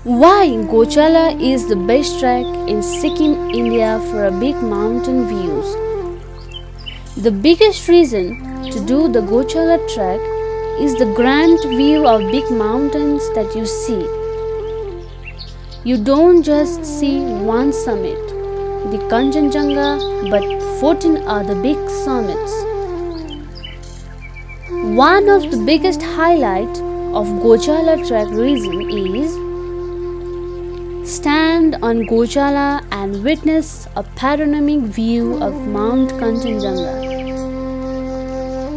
Why Gojala is the best trek in Sikkim, India for a big mountain views. The biggest reason to do the Gojala Trek is the grand view of big mountains that you see. You don't just see one summit, the Kanchenjunga, but 14 other big summits. One of the biggest highlights of Gojala Trek reason is stand on Gojala and witness a panoramic view of Mount Kanchenjunga.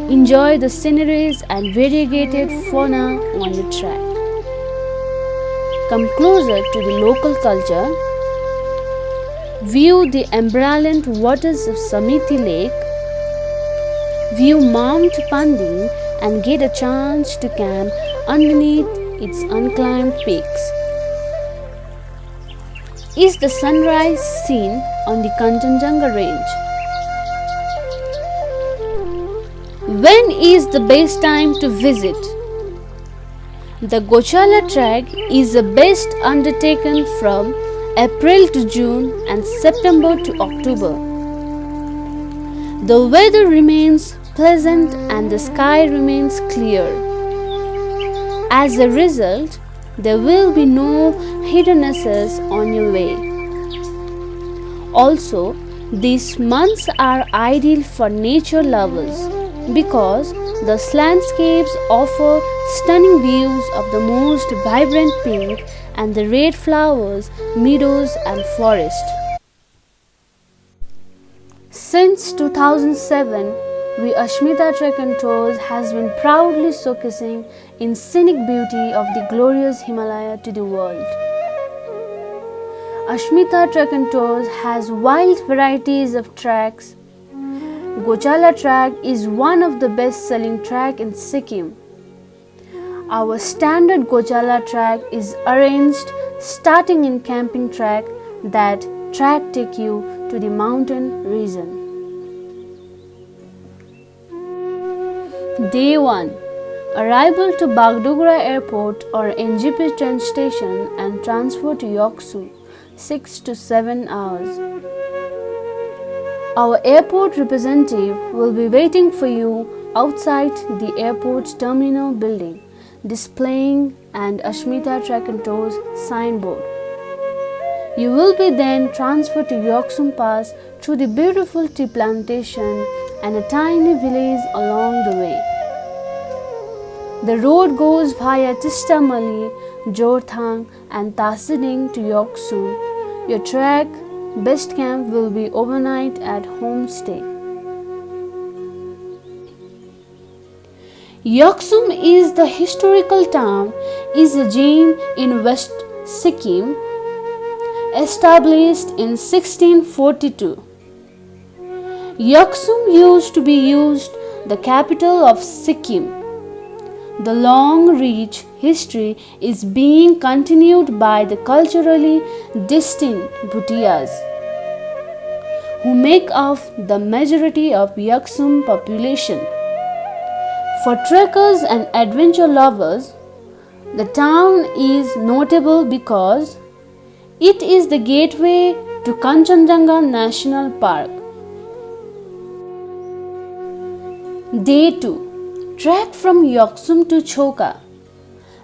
Enjoy the sceneries and variegated fauna on the trek. Come closer to the local culture. View the emerald waters of Samiti Lake. View Mount Panding and get a chance to camp underneath its unclimbed peaks. Is the sunrise seen on the Kanchenjunga range? When is the best time to visit? The Gojala Trek is the best undertaken from April to June and September to October. The weather remains pleasant and the sky remains clear. As a result, there will be no hindrances on your way. Also, these months are ideal for nature lovers because the landscapes offer stunning views of the most vibrant pink and the red flowers, meadows and forest. Since 2007, we Ashmita Trek and Tours has been proudly showcasing in scenic beauty of the glorious Himalaya to the world. Ashmita Trek and Tours has wide varieties of treks. Gojala Trek is one of the best-selling treks in Sikkim. Our standard Gojala Trek is arranged starting in camping trek that trek take you to the mountain region. Day 1. Arrival to Bagdogra Airport or NGP train station and transfer to Yuksom, 6 to 7 hours. Our airport representative will be waiting for you outside the airport's terminal building, displaying an Ashmita Trek and Tours signboard. You will be then transferred to Yuksom Pass through the beautiful tea plantation and a tiny village along the way. The road goes via Tistamali, Jorthang and Thangsing to Yuksom. Your trek best camp will be overnight at homestay. Yuksom is the historical town is a jain in West Sikkim, established in 1642. Yuksom used to be the capital of Sikkim. The long-reach history is being continued by the culturally distinct Bhutias, who make up the majority of Yuksom population. For trekkers and adventure lovers, the town is notable because it is the gateway to Kanchenjunga National Park. Day 2. Trek from Yuksom to chhoka.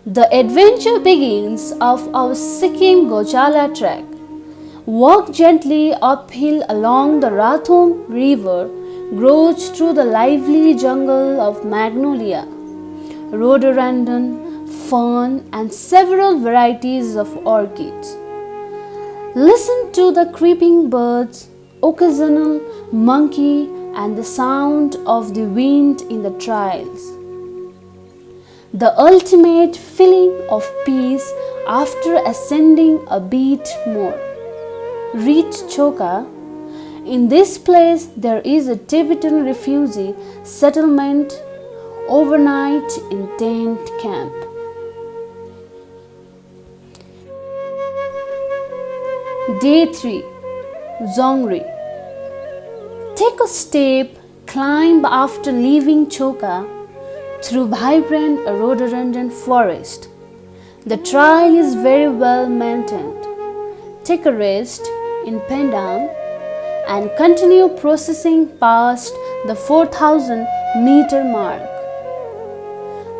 The adventure begins of our Sikkim Gojala Trek. Walk gently uphill along the Rathom River, grows through the lively jungle of magnolia, rhododendron, fern and several varieties of orchids. Listen to the creeping birds, occasional monkey and the sound of the wind in the trails. The ultimate feeling of peace after ascending a bit more. Reach chhoka. In this place there is a Tibetan refugee settlement, overnight in tent camp. Day 3. Dzongri. Take a steep climb after leaving chhoka through vibrant rhododendron forest. The trail is very well maintained. Take a rest in Pendang and continue processing past the 4,000 meter mark.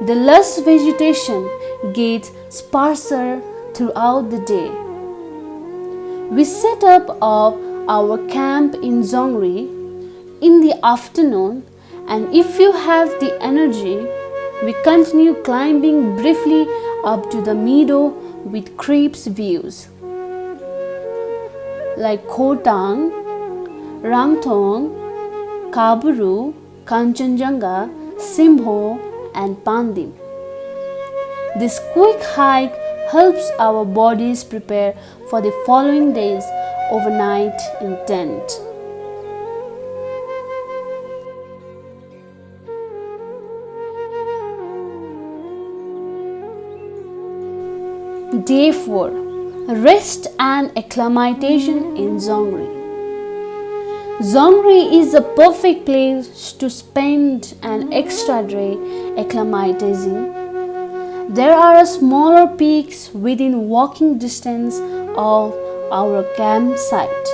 The lush vegetation gets sparser throughout the day. We set up our camp in Dzongri in the afternoon, and if you have the energy, we continue climbing briefly up to the meadow with creeps views like Khotang, Rangthong, Kaburu, Kanchenjunga, Simbho and Pandim. This quick hike helps our bodies prepare for the following days overnight in tent. Day 4. Rest and acclimatization in Dzongri. Dzongri is a perfect place to spend an extra day acclimatizing. There are smaller peaks within walking distance of our campsite,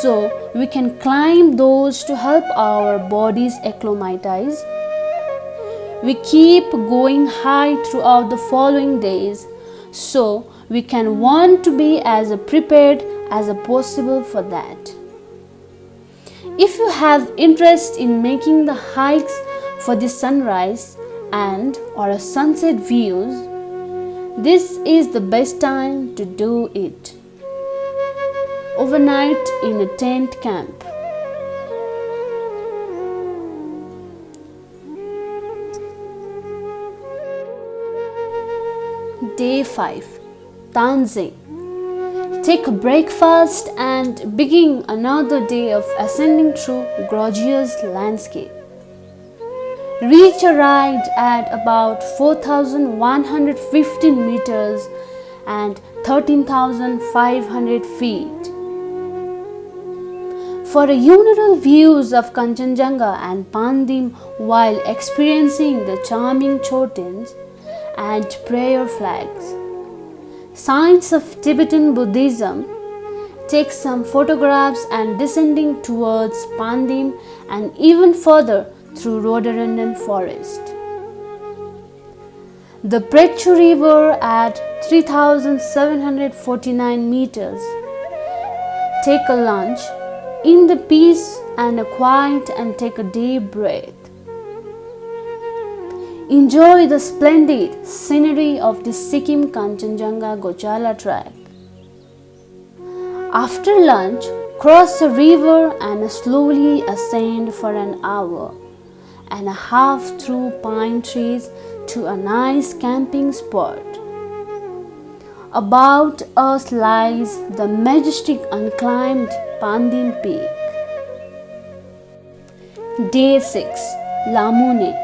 so we can climb those to help our bodies acclimatize. We keep going high throughout the following days, so we can want to be as prepared as possible for that. If you have interest in making the hikes for the sunrise and or sunset views, this is the best time to do it. Overnight in a tent camp. Day 5. Thangsing. Take a breakfast and begin another day of ascending through gorgeous landscape. Reach a ride at about 4,115 meters and 13,500 feet. For a universal views of Kanchenjunga and Pandim while experiencing the charming chotins and prayer flags. Signs of Tibetan Buddhism. Take some photographs and descending towards Pandim and even further through rhododendron forest. The Kockchurung River at 3,749 meters. Take a lunch in the peace and a quiet and take a deep breath. Enjoy the splendid scenery of the Sikkim Kanchenjunga Goechala Trek. After lunch, cross a river and slowly ascend for an hour and a half through pine trees to a nice camping spot. About us lies the majestic unclimbed Pandim Peak. Day 6. Lamuney.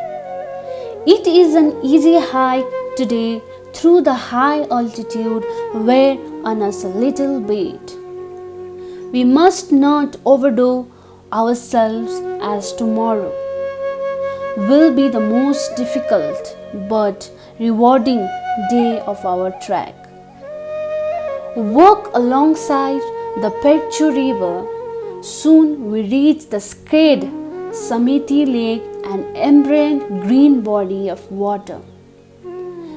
It is an easy hike today through the high altitude wear on us a little bit. We must not overdo ourselves as tomorrow will be the most difficult but rewarding day of our trek. Walk alongside the Kockchurung River. Soon we reach the sacred Samiti Lake, an emerald green body of water,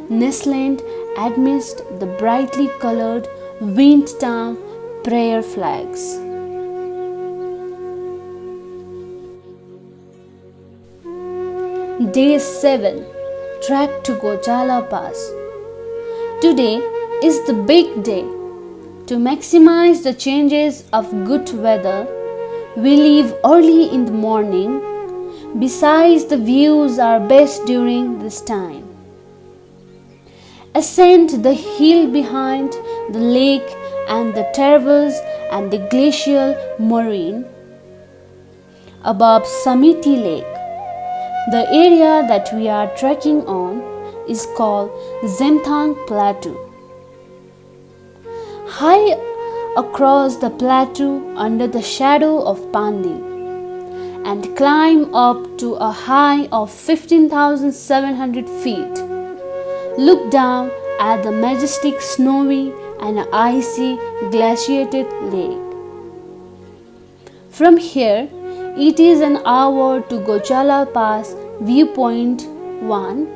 nestled amidst the brightly colored wind-town prayer flags. Day 7. Trek to Gojala Pass. Today is the big day. To maximize the chances of good weather, we leave early in the morning. Besides, the views are best during this time. Ascend the hill behind the lake and the traverse and the glacial moraine above Samiti Lake. The area that we are trekking on is called Zemthang Plateau. High across the plateau under the shadow of Pandim and climb up to a height of 15,700 feet. Look down at the majestic snowy and icy glaciated lake. From here, it is an hour to Gojala Pass Viewpoint 1.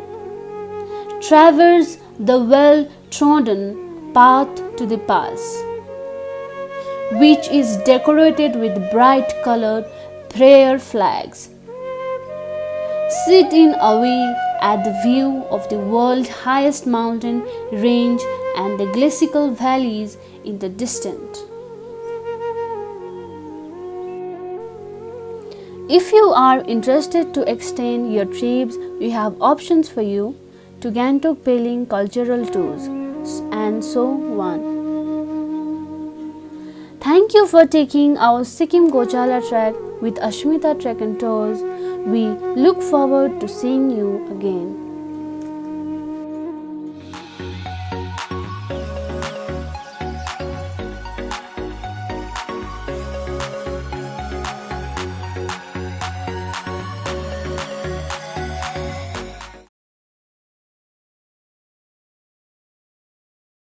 Traverse the well-trodden path to the pass, which is decorated with bright colored prayer flags. Sit in awe at the view of the world's highest mountain range and the glacial valleys in the distance. If you are interested to extend your trips, we have options for you to Gangtok Peling cultural tours and so on. Thank you for taking our Sikkim Goechala Trek with Ashmita Trek and Tours. We look forward to seeing you again.